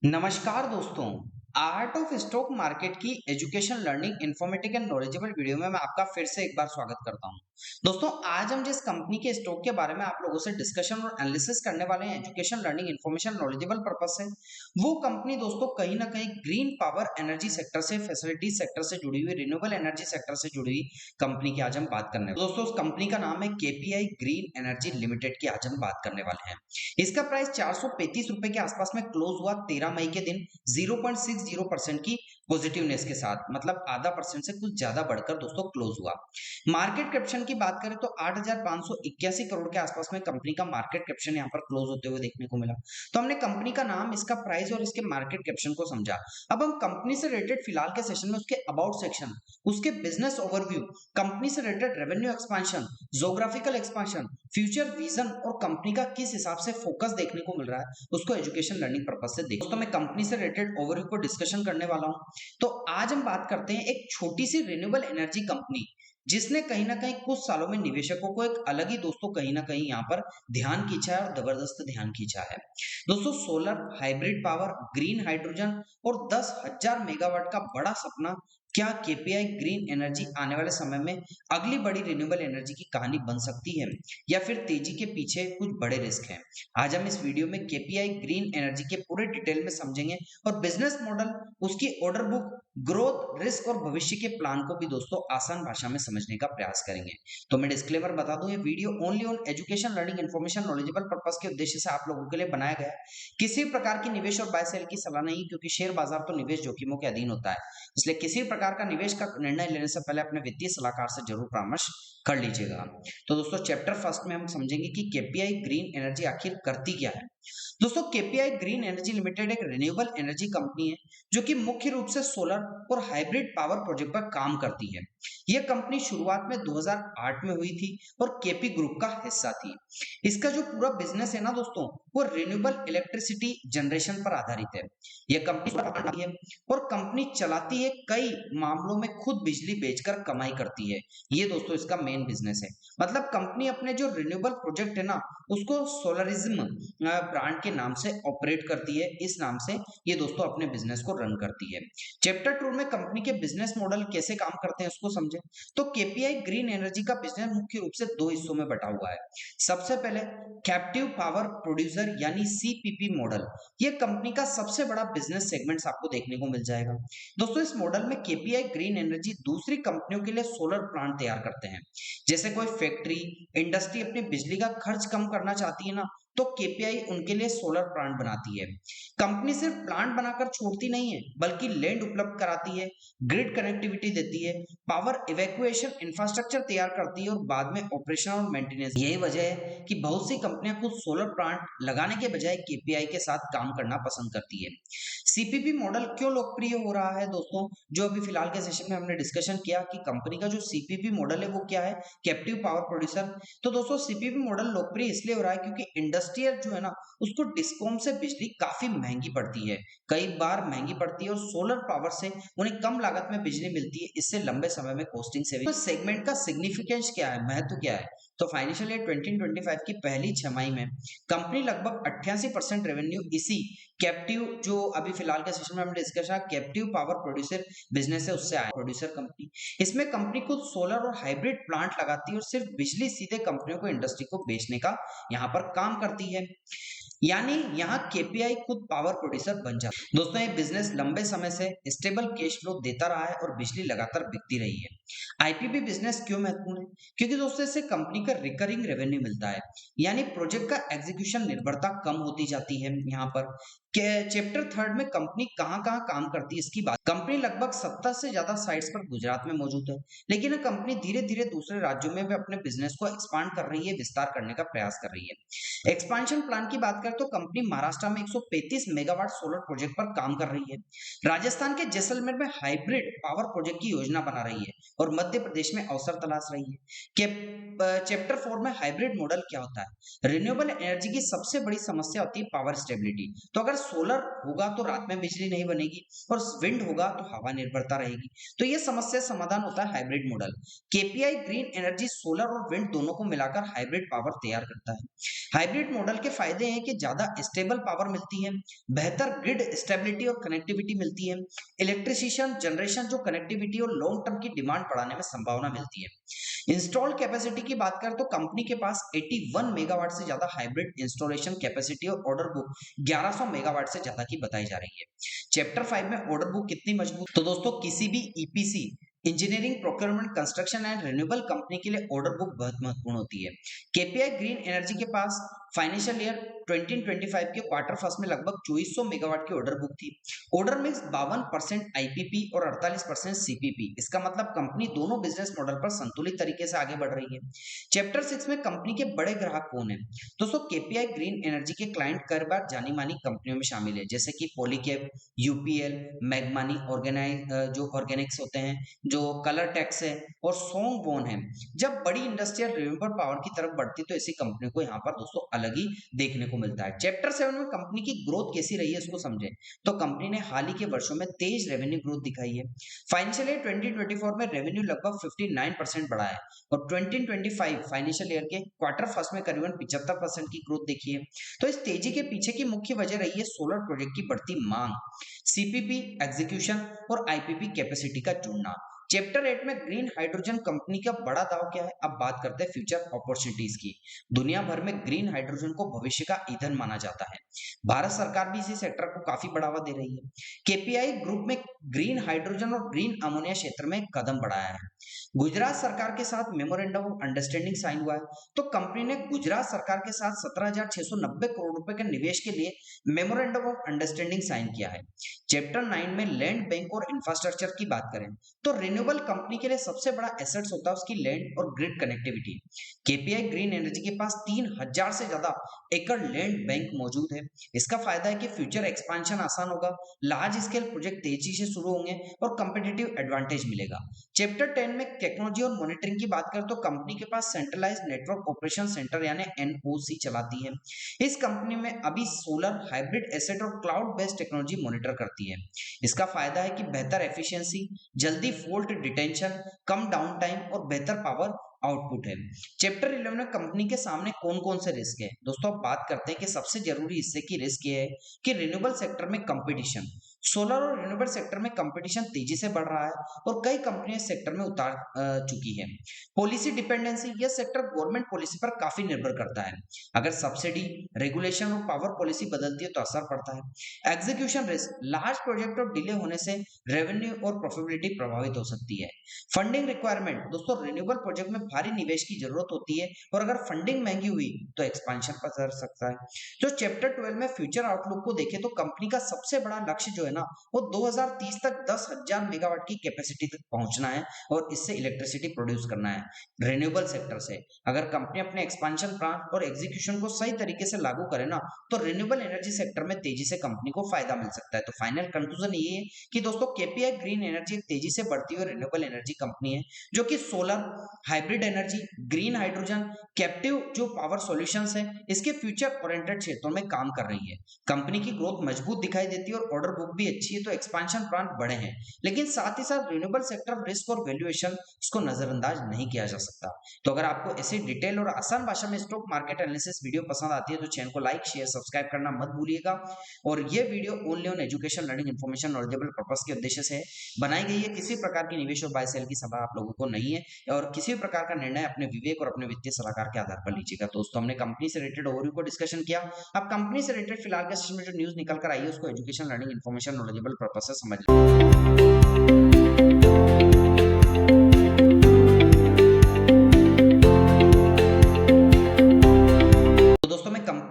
नमस्कार दोस्तों। Art of stock market की education learning informative and knowledgeable video में मैं आपका फिर से एक बार स्वागत करता हूं। दोस्तों, आज हम जिस कंपनी के स्टॉक के बारे में आप लोगों से डिस्कशन और एनालिसिस करने वाले हैं education learning information knowledgeable purpose से, वो कंपनी दोस्तों कहीं ना कहीं ग्रीन पावर एनर्जी सेक्टर से, फैसिलिटी सेक्टर से जुड़ी हुई, रिन्यूएबल एनर्जी सेक्टर से जुड़ी हुई कंपनी की आज हम बात करने वाले हैं। दोस्तों, उस कंपनी का नाम है केपीआई ग्रीन एनर्जी लिमिटेड की आज हम बात करने वाले हैं। इसका प्राइस 435 रुपए के आसपास में क्लोज हुआ 13 मई के दिन 0.60% की पॉजिटिवनेस के साथ, मतलब आधा परसेंट से कुछ ज्यादा बढ़कर दोस्तों क्लोज हुआ। मार्केट कैप्शन की बात करें तो 8,581 करोड़ के आसपास में कंपनी का मार्केट कैप्शन यहाँ पर क्लोज होते हुए देखने को मिला। तो हमने कंपनी का नाम, इसका प्राइस और इसके मार्केट कैप्शन को समझा। अब हम कंपनी से रिलेटेड फिलहाल के सेशन में उसके अबाउट सेक्शन, उसके बिजनेस ओवरव्यू, कंपनी से related revenue expansion, geographical expansion, future vision और कंपनी का किस हिसाब से फोकस देखने को मिल रहा है, उसको एजुकेशन लर्निंग पर्पस से देखो। दोस्तों, मैं कंपनी से रिलेटेड ओवरव्यू को डिस्कशन करने वाला हूं। तो आज हम बात करते हैं एक छोटी सी रिन्यूएबल एनर्जी कंपनी, जिसने कहीं ना कहीं कुछ सालों में निवेशकों को एक अलग ही दोस्तों कहीं ना कहीं यहाँ पर ध्यान खींचा है और जबरदस्त ध्यान खींचा है। दोस्तों, solar, hybrid power, green hydrogen और 10,000 मेगावाट का बड़ा सपना, क्या केपीआई ग्रीन एनर्जी आने वाले समय में अगली बड़ी रिन्यूएबल एनर्जी की कहानी बन सकती है, या फिर तेजी के पीछे कुछ बड़े रिस्क हैं? आज हम इस वीडियो में केपीआई ग्रीन एनर्जी के पूरे डिटेल में समझेंगे और बिजनेस मॉडल, उसकी ऑर्डर बुक, ग्रोथ, रिस्क और भविष्य के प्लान को भी दोस्तों आसान भाषा में समझने का प्रयास करेंगे। तो मैं डिस्क्लेमर बता दूं, ये video only on education learning information knowledgeable purpose के उद्देश्य से आप लोगों के लिए बनाया गया है। किसी प्रकार की निवेश और बाय सेल की सलाह नहीं, क्योंकि शेयर बाजार तो निवेश जोखिमों के अधीन होता है। इसलिए किसी प्रकार का निवेश का निर्णय लेने से पहले अपने वित्तीय सलाहकार से जरूर परामर्श कर लीजिएगा। तो दोस्तों, चैप्टर फर्स्ट में हम समझेंगे कि केपीआई ग्रीन एनर्जी आखिर करती क्या है। दोस्तों, केपीआई ग्रीन एनर्जी लिमिटेड एक रिन्यूएबल एनर्जी कंपनी है, जो कि मुख्य रूप से सोलर और हाइब्रिड पावर प्रोजेक्ट पर काम करती है। यह कंपनी शुरुआत में 2008 में हुई थी और केपी ग्रुप का हिस्सा थी। इसका जो पूरा बिजनेस है ना दोस्तों, वो रिन्यूएबल इलेक्ट्रिसिटी जनरेशन पर आधारित है। यह कंपनी है और कंपनी चलाती है, कई मामलों में खुद बिजली बेचकर कमाई करती है। ये दोस्तों इसका मेन बिजनेस है। मतलब कंपनी अपने जो रिन्यूएबल प्रोजेक्ट है ना, उसको सोलरिज्म ब्रांड के नाम से ऑपरेट करती है। इस नाम से ये दोस्तों अपने बिजनेस को रन करती है। चैप्टर 2 में कंपनी के बिजनेस मॉडल कैसे काम करते हैं उसको समझे। तो केपीआई ग्रीन एनर्जी का बिजनेस मुख्य रूप से दो हिस्सों में बटा हुआ है। सबसे पहले कैप्टिव पावर प्रोड्यूसर यानी सीपीपी मॉडल। ये कंपनी का सबसे बड़ा बिजनेस सेगमेंट आपको देखने को मिल जाएगा। दोस्तों, इस मॉडल में केपीआई ग्रीन एनर्जी दूसरी कंपनियों के लिए सोलर प्लांट तैयार करते हैं। जैसे कोई फैक्ट्री, इंडस्ट्री अपनी बिजली का खर्च कम करना चाहती है ना, तो केपीआई उनके लिए सोलर प्लांट बनाती है। कंपनी सिर्फ प्लांट बनाकर छोड़ती नहीं है, बल्कि लैंड उपलब्ध कराती है, ग्रिड कनेक्टिविटी देती है, पावर इवैक्यूएशन इंफ्रास्ट्रक्चर तैयार करती है और बाद में ऑपरेशन और मेंटेनेंस। यही वजह है कि बहुत सी कंपनियां खुद सोलर प्लांट लगाने के बजाय केपीआई के साथ काम करना पसंद करती है। सीपीपी मॉडल क्यों लोकप्रिय हो रहा है दोस्तों, जो अभी फिलहाल के सेशन में हमने डिस्कशन किया कि कंपनी का जो सीपीपी मॉडल है वो क्या है, कैप्टिव पावर प्रोड्यूसर। तो दोस्तों, सीपीपी मॉडल लोकप्रिय इसलिए हो रहा है क्योंकि इंडस्ट्रियल जो है ना, उसको डिस्कॉम से बिजली काफी महंगी पड़ती है, कई बार महंगी पड़ती है, और सोलर पावर से उन्हें कम लागत में बिजली मिलती है। इससे लंबे समय में कॉस्टिंग सेविंग। तो सेगमेंट का सिग्निफिकेंस क्या है, महत्व क्या है? तो फाइनेंशियल ईयर 2025 की पहली छमाही में कंपनी लगभग 88% रेवेन्यू इसी कैप्टिव, जो अभी फिलहाल के सेशन में हमने डिस्कस किया, कैप्टिव पावर प्रोड्यूसर बिजनेस है, उससे आया। प्रोड्यूसर कंपनी, इसमें कंपनी खुद सोलर और हाइब्रिड प्लांट लगाती है और सिर्फ बिजली सीधे कंपनियों को, इंडस्ट्री को बेचने का यहाँ पर काम करती है। यानी यहाँ केपीआई खुद पावर प्रोड्यूसर बन जाता है। दोस्तों, ये बिजनेस लंबे समय से स्टेबल कैश फ्लो देता रहा है और बिजली लगातार बिकती रही है। आईपीपी बिजनेस क्यों महत्वपूर्ण है? क्योंकि दोस्तों इससे कंपनी का रिकरिंग रेवेन्यू मिलता है, यानी प्रोजेक्ट का एग्जीक्यूशन निर्भरता कम होती जाती है। यहाँ पर चैप्टर थर्ड में कंपनी कहाँ कहाँ काम करती है इसकी बात। कंपनी लगभग 70 से ज्यादा साइट्स पर गुजरात में मौजूद है, लेकिन कंपनी धीरे धीरे दूसरे राज्यों में भी अपने बिजनेस को एक्सपांड कर रही है, विस्तार करने का प्रयास कर रही है। एक्सपांशन प्लान की बात करें तो कंपनी महाराष्ट्र में 135 मेगावाट सोलर प्रोजेक्ट पर काम कर रही है, राजस्थान के जैसलमेर में हाइब्रिड पावर प्रोजेक्ट की योजना बना रही है और मध्य प्रदेश में अवसर तलाश रही है। चैप्टर 4 में हाइब्रिड मॉडल क्या होता है। रिन्यूएबल एनर्जी की सबसे बड़ी समस्या होती है पावर स्टेबिलिटी। तो अगर सोलर होगा तो रात में बिजली नहीं बनेगी और विंड होगा तो हवा निर्भरता रहेगी। तो ये समस्या समाधान होता है hybrid model. KPI green energy solar और विंड दोनों को मिलाकर हाइब्रिड पावर तैयार करता है। हाइब्रिड मॉडल के फायदे हैं कि ज्यादा स्टेबल पावर मिलती है, बेहतर ग्रिड स्टेबिलिटी और कनेक्टिविटी मिलती है, इलेक्ट्रिसिटी जनरेशन जो कनेक्टिविटी और लॉन्ग टर्म की डिमांड बढ़ाने में संभावना मिलती है। इंस्टॉल कैपेसिटी की बात करें तो कंपनी के पास 81 मेगावाट से ज्यादा हाइब्रिड इंस्टॉलेशन कैपेसिटी और ऑर्डर बुक 1100 मेगावाट से ज्यादा की बताई जा रही है। चैप्टर 5 में ऑर्डर बुक कितनी मजबूत, तो दोस्तों किसी भी EPC engineering procurement construction and renewable company के लिए ऑर्डर बुक बहुत महत्वपूर्ण होती है। केपीआई ग्रीन एनर्जी के पास फाइनेंशियल ईयर 2025 के क्वार्टर फर्स्ट में लगभग 2400 मेगावाट की ऑर्डर बुक थी। ऑर्डर मिक्स 52% आईपीपी और 48% सीपीपी। इसका मतलब कंपनी दोनों बिजनेस मॉडल पर संतुलित तरीके से आगे बढ़ रही है। चैप्टर 6 में कंपनी के बड़े ग्राहक कौन है। दोस्तों केपीआई ग्रीन एनर्जी के क्लाइंट कई बार जानी मानी कंपनियों में शामिल है, जैसे कि पॉलीकैब, यूपीएल, मैग्मानी जो ऑर्गेनिक्स होते हैं, जो कलर टैक्स है और सोंग बोन है। जब बड़ी इंडस्ट्रियल रिन्यूएबल पावर की तरफ बढ़ती तो ऐसी कंपनियों को यहाँ पर दोस्तों अलग ही देखने को मिलता है। चैप्टर 7 में कंपनी की ग्रोथ कैसी रही है इसको समझें। तो कंपनी ने हाल ही के वर्षों में तेज रेवेन्यू ग्रोथ दिखाई है। फाइनेंशियल ईयर 2024 में रेवेन्यू लगभग 59% बढ़ा है और 2025 फाइनेंशियल ईयर के क्वार्टर फर्स्ट में करीबन 75% की ग्रोथ देखी है। तो इस तेजी के पीछे की मुख्य वजह रही है सोलर प्रोजेक्ट की बढ़ती मांग, सीपीपी एग्जीक्यूशन और आईपीपी कैपेसिटी का जुड़ना। चैप्टर 8 में ग्रीन हाइड्रोजन कंपनी का बड़ा दाव क्या है। अब बात करते हैं फ्यूचर अपॉर्चुनिटीज की। दुनिया भर में ग्रीन हाइड्रोजन को भविष्य का ईंधन माना जाता है। भारत सरकार भी इसी सेक्टर को काफी बढ़ावा दे रही है। केपीआई ग्रुप में ग्रीन हाइड्रोजन और ग्रीन अमोनिया क्षेत्र में कदम बढ़ाया है। गुजरात सरकार के साथ मेमोरेंडम ऑफ अंडरस्टैंडिंग साइन हुआ है। तो कंपनी ने गुजरात सरकार के साथ 17,690 करोड़ रुपए के निवेश के लिए मेमोरेंडम ऑफ अंडरस्टैंडिंग साइन किया है। चैप्टर 9 में लैंड बैंक और इंफ्रास्ट्रक्चर की बात करें तो रिन्यूएबल कंपनी के लिए सबसे बड़ा एसेट्स होता है उसकी लैंड और grid connectivity. KPI green energy के पास 3000 से ज्यादा एकड़ लैंड बैंक मौजूद है। इसका फायदा है कि फ्यूचर एक्सपेंशन आसान होगा, लार्ज स्केल प्रोजेक्ट तेजी से शुरू होंगे और कंपेटिटिव एडवांटेज मिलेगा। चैप्टर 10 में टेक्नोलॉजी और मॉनिटरिंग की बात करें तो कंपनी के पास सेंट्रलाइज्ड नेटवर्क ऑपरेशन सेंटर यानी एनओसी चलाती है। इस कंपनी में अभी सोलर, हाइब्रिड एसेट और क्लाउड बेस्ड टेक्नोलॉजी मॉनिटर करती है। इसका फायदा है कि बेहतर एफिशिएंसी, जल्दी fault detention, come down time और बेहतर पावर आउटपुट है। चैप्टर 11 में कंपनी के सामने कौन कौन से रिस्क है। दोस्तों अब बात करते हैं कि सबसे जरूरी हिस्से की रिस्क ये है कि रिन्यूएबल सेक्टर में कंपटीशन। सोलर और रिन्यूएबल सेक्टर में कंपटीशन तेजी से बढ़ रहा है और कई कंपनियां इस सेक्टर में उतार चुकी है। पॉलिसी डिपेंडेंसी, यह सेक्टर गवर्नमेंट पॉलिसी पर काफी निर्भर करता है। अगर सब्सिडी, रेगुलेशन और पावर पॉलिसी बदलती है तो असर पड़ता है। एग्जीक्यूशन रिस्क, लार्ज प्रोजेक्ट और डिले होने से रेवेन्यू और प्रॉफिटेबिलिटी प्रभावित हो सकती है। फंडिंग रिक्वायरमेंट, दोस्तों रिन्यूएबल प्रोजेक्ट में भारी निवेश की जरूरत होती है और अगर फंडिंग महंगी हुई तो एक्सपेंशन पर असर सकता है। जो चैप्टर 12 में फ्यूचर आउटलुक को देखें तो कंपनी का सबसे बड़ा लक्ष्य जो है ना वो 2030 तक 10,000 मेगावाट की कैपेसिटी तक पहुंचना है और इससे इलेक्ट्रिसिटी प्रोड्यूस करना है रिन्यूएबल सेक्टर से। अगर कंपनी अपने एक्सपेंशन प्लान और एग्जीक्यूशन को सही तरीके से लागू करे ना तो रिन्यूएबल एनर्जी सेक्टर में तेजी से कंपनी को फायदा मिल सकता है। तो फाइनल कंक्लूजन ये है कि दोस्तों केपीआई ग्रीन एनर्जी एक तेजी से बढ़ती हुई रिन्यूएबल एनर्जी कंपनी है जो कि solar, hybrid energy, green hydrogen, captive जो पावर सॉल्यूशंस है, इसके फ्यूचर ओरिएंटेड क्षेत्रों में काम कर रही है। कंपनी की ग्रोथ मजबूत दिखाई देती है और ऑर्डर बुक भी अच्छी है, तो एक्सपेंशन प्लान बड़े हैं, लेकिन साथ ही साथ रिन्यूएबल सेक्टर रिस्क और वैल्यूएशन इसको नजरअंदाज नहीं किया जा सकता। तो अगर आपको ऐसी डिटेल और आसान भाषा में स्टॉक मार्केट एनालिसिस वीडियो पसंद आती है तो चैनल को लाइक, शेयर, सब्सक्राइब करना मत भूलिएगा। और ये video only on education, learning, information, knowledgeable purpose के उद्देश्य से बनाई गई है। किसी प्रकार की निवेश और बाय सेल की सलाह आप लोगों को नहीं है और किसी भी प्रकार का निर्णय अपने विवेक और अपने वित्तीय सलाहकार के आधार पर लीजिएगा। दोस्तों हमने कंपनी से रिलेटेड ओवरव्यू को डिस्कशन किया। अब कंपनी से रिलेटेड फिलहाल के सेशन में जो न्यूज निकल कर आई है उसको education, learning, information, knowledgeable purpose से समझ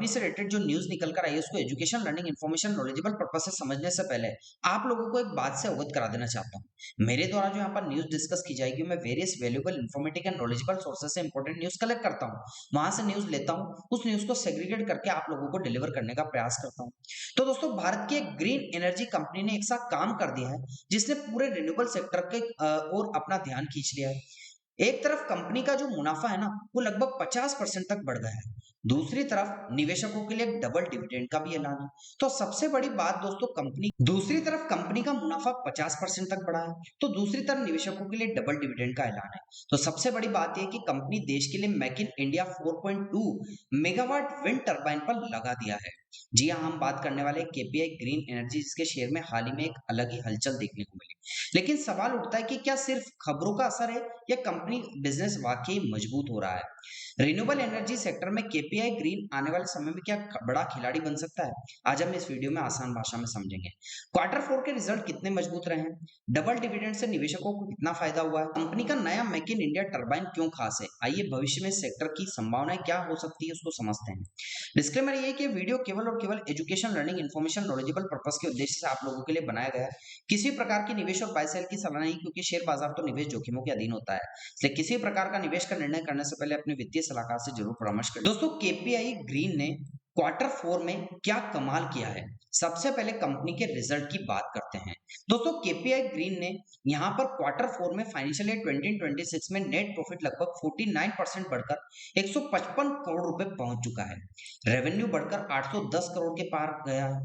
से रिलेटेड जो न्यूज निकल कर आई है उसको education, learning, information, knowledgeable purpose से समझने से पहले आप लोगों को एक बात से अवगत करा देना चाहता हूं। मेरे द्वारा जो यहाँ पर न्यूज डिस्कस की जाएगी मैं various valuable, informative and knowledgeable sources से इंपॉर्टेंट न्यूज कलेक्ट करता हूँ, वहां से न्यूज लेता हूँ, उस न्यूज को सेग्रीगेट करके आप लोगों को डिलीवर करने का प्रयास करता हूँ। तो दोस्तों भारत की एक ग्रीन एनर्जी कंपनी ने एक साथ काम कर दिया है जिसने पूरे रिन्यूएबल सेक्टर के और अपना ध्यान खींच लिया है। एक तरफ कंपनी का जो मुनाफा है ना वो लगभग 50% तक बढ़ गया है, दूसरी तरफ निवेशकों के लिए डबल डिविडेंड का भी ऐलान है। तो सबसे बड़ी बात दोस्तों, कंपनी दूसरी तरफ कंपनी का मुनाफा 50% तक बढ़ा है, तो दूसरी तरफ निवेशकों के लिए डबल डिविडेंड का ऐलान है। तो सबसे बड़ी बात यह है कि कंपनी देश के लिए make in India 4.2 megawatt wind turbine पर लगा दिया है। जी हाँ, हम बात करने वाले केपीआई ग्रीन एनर्जी, जिसके शेयर में हाल ही में एक अलग ही हलचल देखने को मिली। लेकिन सवाल उठता है कि क्या सिर्फ खबरों का असर है या कंपनी बिजनेस वाकई मजबूत हो रहा है। रिन्यूएबल एनर्जी सेक्टर में केपीआई ग्रीन आने वाले समय में क्या बड़ा खिलाड़ी बन सकता है, आज हम इस वीडियो में आसान भाषा में समझेंगे। क्वार्टर फोर के रिजल्ट कितने मजबूत रहे हैं, डबल डिविडेंड से निवेशकों को कितना फायदा हुआ है, कंपनी का नया मेक इन इंडिया टरबाइन क्यों खास है, आइए भविष्य में सेक्टर की संभावनाएं क्या हो सकती है उसको समझते हैं। डिस्क्लेमर ये है कि वीडियो केवल और केवल education, learning, information, knowledgeable purpose के उद्देश्य से आप लोगों के लिए बनाया गया है। किसी प्रकार की निवेश और बाय सेल की सलाह नहीं, क्योंकि शेयर बाजार तो निवेश जोखिमों के अधीन होता है, इसलिए किसी प्रकार का निवेश का निर्णय करने से पहले अपने वित्तीय सलाहकार से जरूर परामर्श करें। दोस्तों, केपीआई ग्रीन ने क्वार्टर फोर में क्या कमाल किया है, सबसे पहले कंपनी के रिजल्ट की बात करते हैं। दोस्तों, केपीआई ग्रीन ने यहाँ पर क्वार्टर फोर में फाइनेंशियल ईयर 2026 में नेट प्रॉफिट लगभग 49% बढ़कर 155 करोड़ रुपए पहुंच चुका है। रेवेन्यू बढ़कर 810 करोड़ के पार गया है।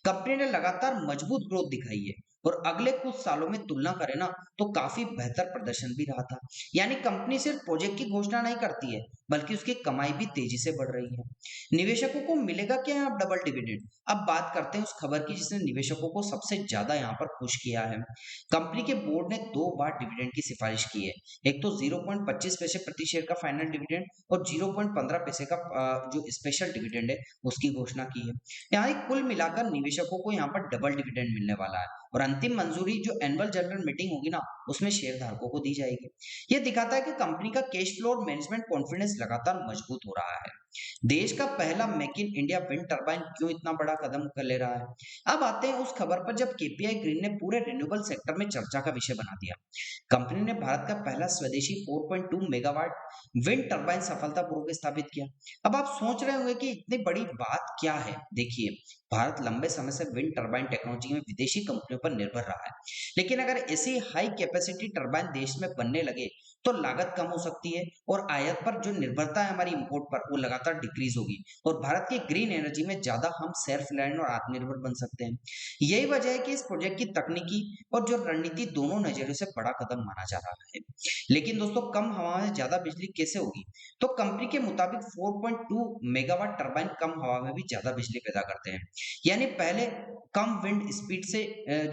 कंपनी ने लगातार मजबूत ग्रोथ दिखाई है और अगले कुछ सालों में तुलना करें ना तो काफी बेहतर प्रदर्शन भी रहा था। यानी कंपनी सिर्फ प्रोजेक्ट की घोषणा नहीं करती है, बल्कि उसकी कमाई भी तेजी से बढ़ रही है। निवेशकों को मिलेगा क्या यहाँ डबल डिविडेंड? अब बात करते हैं उस खबर की जिसने निवेशकों को सबसे ज्यादा यहाँ पर खुश किया है। कंपनी के बोर्ड ने 2 बार डिविडेंड की सिफारिश की है। एक तो 0.25 पैसे प्रति शेयर का फाइनल डिविडेंड और 0.15 पैसे का जो स्पेशल डिविडेंड है उसकी घोषणा की है। यहाँ कुल मिलाकर निवेशकों को यहाँ पर डबल डिविडेंड मिलने वाला है और अंतिम मंजूरी जो एनुअल जनरल मीटिंग होगी ना उसमें शेयर धारकों को दी जाएगी। यह दिखाता है कि कंपनी का कैश फ्लो और मैनेजमेंट कॉन्फिडेंस लगातार मजबूत हो रहा है। देश का पहला make in India wind turbine क्यों इतना बड़ा कदम कर ले रहा है? अब आते हैं उस खबर पर जब केपीआई ग्रीन ने पूरे रिन्यूएबल सेक्टर में चर्चा का विषय बना दिया। कंपनी ने भारत का पहला स्वदेशी 4.2 मेगावाट विंड टरबाइन सफलतापूर्वक स्थापित किया। अब आप सोच रहे होंगे कि इतनी बड़ी बात क्या है। देखिए, भारत लंबे समय से विंड टरबाइन टेक्नोलॉजी में विदेशी कंपनियों पर निर्भर रहा है, लेकिन अगर ऐसी हाई कैपेसिटी टरबाइन देश में बनने लगे तो लागत कम हो सकती है और आयात पर जो निर्भरता है हमारी इंपोर्ट पर वो लगातार डिक्रीज होगी और भारत की ग्रीन एनर्जी में ज्यादा हम सेल्फ रिलायंट और आत्मनिर्भर बन सकते हैं। यही वजह है कि इस प्रोजेक्ट की तकनीकी और जो रणनीति दोनों नजरियों से बड़ा कदम माना जा रहा है। लेकिन दोस्तों, कम हवा में ज्यादा बिजली कैसे होगी? तो कंपनी के मुताबिक 4.2 मेगावाट टरबाइन कम हवा में भी ज्यादा बिजली पैदा करते हैं। यानी पहले कम विंड स्पीड से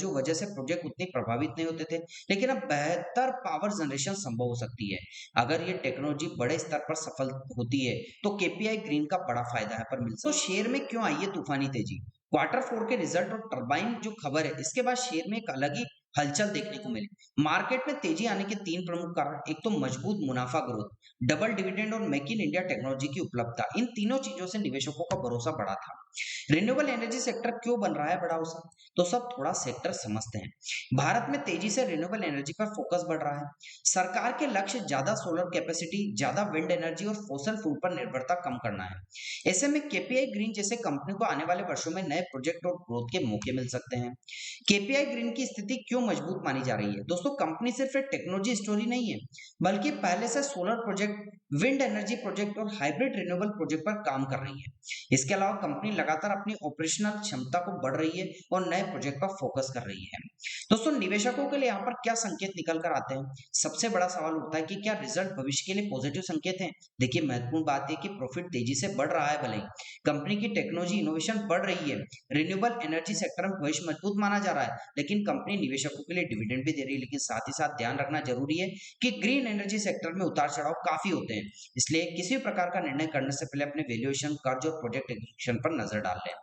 जो वजह से प्रोजेक्ट उतने प्रभावित नहीं होते थे, लेकिन अब बेहतर पावर जनरेशन संभव हो सकती है। अगर ये टेक्नोलॉजी बड़े स्तर पर सफल होती है तो केपीआई ग्रीन का बड़ा फायदा है पर मिल सकता है। तो शेयर में क्यों आई है तूफानी तेजी? क्वार्टर फोर के रिजल्ट और टरबाइन जो खबर है इसके बाद शेयर में एक अलग ही हलचल देखने को मिली। मार्केट में तेजी आने के तीन प्रमुख कारण, एक तो मजबूत मुनाफा ग्रोथ, डबल डिविडेंड और मेक इन इंडिया टेक्नोलॉजी की उपलब्धता, इन तीनों चीजों से निवेशकों का भरोसा बढ़ा था। रिन्यूएबल एनर्जी सेक्टर क्यों बन रहा है बड़ा अवसर? तो सब थोड़ा सेक्टर समझते हैं। भारत में तेजी से रिन्यूएबल एनर्जी पर फोकस बढ़ रहा है। सरकार के लक्ष्य ज्यादा सोलर कैपेसिटी, ज्यादा विंड एनर्जी और फॉसिल फ्यूल पर निर्भरता कम करना है। ऐसे में केपीआई ग्रीन जैसे कंपनी को आने वाले वर्षों में नए प्रोजेक्ट और ग्रोथ के मौके मिल सकते हैं। केपीआई ग्रीन की स्थिति क्यों मजबूत मानी जा रही है? दोस्तों, कंपनी सिर्फ एक टेक्नोलॉजी स्टोरी नहीं है, बल्कि पहले से solar project, wind energy project और हाइब्रिड रिन्यूएबल प्रोजेक्ट पर काम कर रही है। इसके अलावा कंपनी लगातार अपनी ऑपरेशनल क्षमता को बढ़ रही है और नए प्रोजेक्ट पर फोकस कर रही है। दोस्तों, निवेशकों के लिए यहाँ पर क्या संकेत निकल कर आते हैं? सबसे बड़ा सवाल उठता है कि क्या रिजल्ट भविष्य के लिए पॉजिटिव संकेत हैं? देखिए, महत्वपूर्ण बात है कि प्रॉफिट तेजी से बढ़ रहा है, भले ही कंपनी की टेक्नोलॉजी इनोवेशन बढ़ रही है, रिन्यूएबल एनर्जी सेक्टर में भविष्य मजबूत माना जा रहा है, लेकिन कंपनी निवेशकों के लिए डिविडेंड भी दे रही है। लेकिन साथ ही साथ ध्यान रखना जरूरी है कि ग्रीन एनर्जी सेक्टर में उतार चढ़ाव काफी होते हैं, इसलिए किसी प्रकार का निर्णय करने से पहले अपने वैल्यूएशन, कर्ज और प्रोजेक्ट एग्जीक्यूशन पर नजर डाल लें।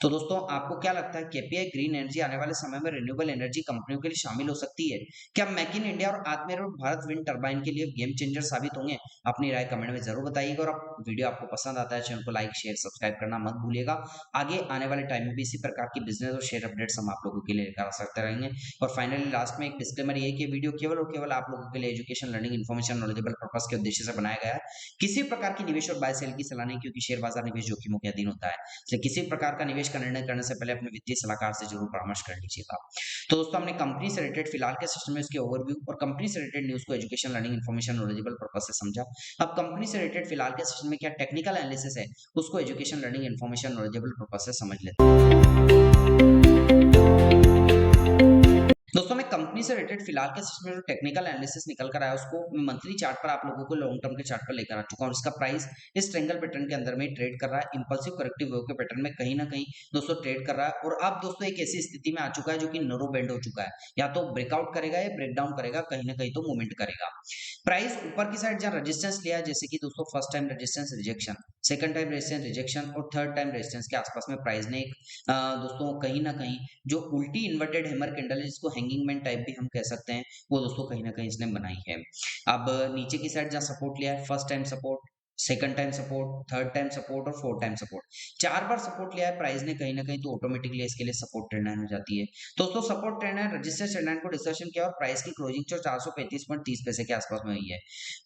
तो दोस्तों, आपको क्या लगता है केपीआई ग्रीन एनर्जी आने वाले समय में रिन्यूएबल एनर्जी कंपनियों के लिए शामिल हो सकती है? क्या मेक इन इंडिया और आत्मनिर्भर भारत विंड टरबाइन के लिए गेम चेंजर साबित होंगे? अपनी राय कमेंट में जरूर बताइएगा और आप वीडियो आपको पसंद आता है चैनल को लाइक, शेयर, सब्सक्राइब करना मत भूलिएगा। आगे आने वाले टाइम में भी इसी प्रकार की बिजनेस और शेयर अपडेट्स हम आप लोगों के लिए लेकर आ सकते रहेंगे और और फाइनली लास्ट में एक डिस्क्लेमर ये है कि वीडियो केवल और केवल आप लोगों के लिए education, learning, information, knowledgeable purpose के उद्देश्य से बनाया गया है। किसी प्रकार की निवेश और बाय सेल की सलाह नहीं, क्योंकि शेयर बाजार निवेश जोखिमों के अधीन होता है, इसलिए किसी प्रकार का निवेश का निर्णय करने से पहले अपने वित्तीय सलाहकार से जरूर परामर्श कर लीजिएगा। तो दोस्तों हमने कंपनी से रिलेटेड फिलहाल के सिस्टम में उसके ओवरव्यू और कंपनी से रिलेटेड न्यूज़ को education, learning, information, knowledgeable purpose से समझा। अब कंपनी से रिलेटेड फिलहाल के सिस्टम में क्या टेक्निकल एनालिसिस है, उसको education, learning, information, knowledgeable purpose से समझ लेते हैं। दोस्तों मैं कंपनी से रिलेटेड फिलहाल के सिस्टम में जो टेक्निकल एनालिसिस निकल कर आया उसको मंथली चार्ट पर आप लोगों को लॉन्ग टर्म के चार्ट पर लेकर आ चुका हूं। इसका प्राइस इस ट्रायंगल पैटर्न के अंदर में ट्रेड कर रहा है, इंपल्सिव करेक्टिव वेव के पैटर्न में कहीं ना कहीं दोस्तों ट्रेड कर रहा है। और अब दोस्तों एक ऐसी स्थिति में आ चुका है जो कि नैरो बैंड हो चुका है, या तो ब्रेकआउट करेगा या ब्रेक डाउन करेगा, कहीं ना कहीं तो मूवमेंट करेगा। प्राइस ऊपर की साइड जहां रेजिस्टेंस लिया है, जैसे कि दोस्तों first time resistance rejection, second time resistance rejection और थर्ड टाइम रेजिस्टेंस के आसपास में प्राइस ने एक दोस्तों कहीं ना कहीं जो उल्टी इन्वर्टेड हैमर कैंडल है, जिसको हैंगिंग मैन टाइप भी हम कह सकते हैं, वो दोस्तों कहीं ना कहीं इसने बनाई है। अब नीचे की साइड जहां सपोर्ट लिया है, first time support, second time support, third time support और फोर्थ टाइम सपोर्ट, 4 बार सपोर्ट लिया है प्राइस ने कहीं ना कहीं, तो ऑटोमेटिकली इसके लिए सपोर्ट ट्रेंड लाइन हो जाती है। दोस्तों support trend line, registered trend line को डिस्कशन किया और प्राइस की क्लोजिंग जो 435.30 पैसे के आसपास में हुई है।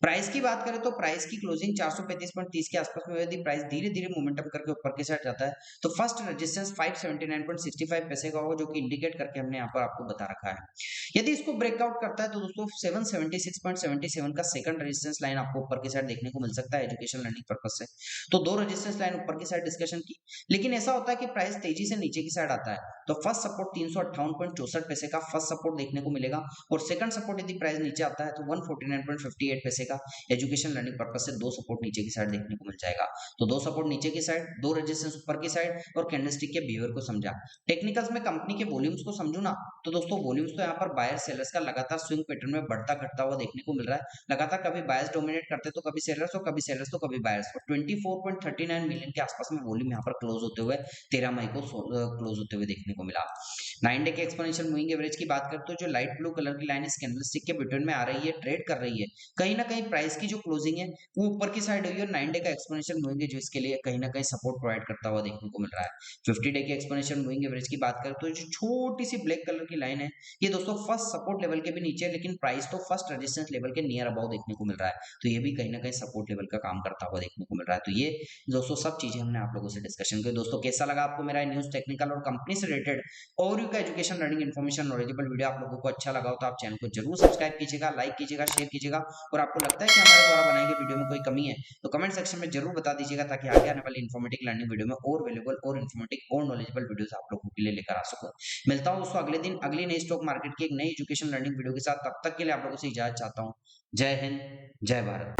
प्राइस की बात करें तो प्राइस की क्लोजिंग 435.30 के आसपास में हुई थी। प्राइस धीरे धीरे मोमेंटम करके ऊपर की साइड जाता है, तो फर्स्ट रेजिस्टेंस 579.65 पैसे का होगा, जो कि इंडिकेट करके हमने यहाँ पर आपको बता रखा है। यदि इसको ब्रेकआउट करता है तो दोस्तों 776.77 का सेकंड रेजिस्टेंस लाइन आपको ऊपर की साइड देखने को मिल सकता है एजुकेशन, लर्निंग पर्पस से। तो दो रेजिस्टेंस लाइन ऊपर की साइड डिस्कशन की, लेकिन ऐसा होता है कि प्राइस तेजी से नीचे की साइड आता है, तो फर्स्ट सपोर्ट 358.64 पैसे का फर्स्ट सपोर्ट देखने को मिलेगा, और सेकंड सपोर्ट यदि प्राइस नीचे आता है तो 149.58 पैसे का एजुकेशन, लर्निंग पर्पस से दो सपोर्ट नीचे की साइड देखने को मिल जाएगा। तो दो सपोर्ट नीचे की साइड, दो रेजिस्टेंस ऊपर की साइड और कैंडलस्टिक के बिहेवियर को समझा। टेक्निकल्स में कंपनी के वॉल्यूम्स को समझू ना, तो दोस्तों वॉल्यूम्स तो यहाँ पर बायर सेलर्स का लगातार स्विंग पैटर्न में बढ़ता घटता हुआ देखने को मिल रहा है। लगातार कभी बायर्स डोमिनेट करते तो कभी सेलर्स, और कभी सेलर्स तो कभी बायर्स। और 24.39 मिलियन के आसपास में वॉल्यूम यहाँ पर क्लोज होते हुए 13 मई को क्लोज होते हुए देखने को मिला। 9 डे के एक्सपोनेंशियल मूविंग एवरेज की बात करते हो, जो लाइट ब्लू कलर की लाइन इस कैंडलस्टिक के बिटवीन में आ रही है, ट्रेड कर रही है, कहीं ना कहीं प्राइस की जो क्लोजिंग है वो ऊपर की साइड हुई है, और 9 डे का एक्सपोनेंशियल मूविंग जो इसके लिए कहीं ना कहीं सपोर्ट प्रोवाइड करता हुआ देखने को मिल रहा है। 50 डे के एक्सपोनेंशियल मूविंग एवरेज की बात करते हो, जो छोटी सी ब्लैक कलर की लाइन है, ये दोस्तों फर्स्ट सपोर्ट लेवल के भी नीचे है, लेकिन प्राइस तो फर्स्ट रेजिस्टेंस लेवल के नियर अबाउट देखने को मिल रहा है, तो ये भी कहीं ना कहीं सपोर्ट लेवल का काम करता हुआ देखने को मिल रहा है। तो ये दोस्तों सब चीजें हमने आप लोगों से डिस्कशन की। दोस्तों कैसा लगा आपको मेरा न्यूज, टेक्निकल और कंपनी से रिलेटेड ओवरव्यू का education, learning, information, knowledgeable video आप लोगों को अच्छा लगा हो तो आप चैनल को जरूर सब्सक्राइब कीजिएगा, लाइक कीजिएगा, शेयर कीजिएगा, और आपको लगता है कि हमारे द्वारा बनाई गई वीडियो में कोई कमी है तो कमेंट सेक्शन में जरूर बता दीजिएगा, ताकि आगे आने वाली इन्फॉर्मेटिव लर्निंग वीडियो में और वैल्यूएबल और इन्फॉर्मेटिव और नॉलेजेबल वीडियोस आप लोगों के लिए लेकर आ सकूं। मिलता हूं दोस्तों अगले दिन अगली नई स्टॉक मार्केट की एक नई एजुकेशन, लर्निंग वीडियो के साथ। तब तक के लिए आप लोगों से इजाजत चाहता हूं। जय हिंद, जय भारत।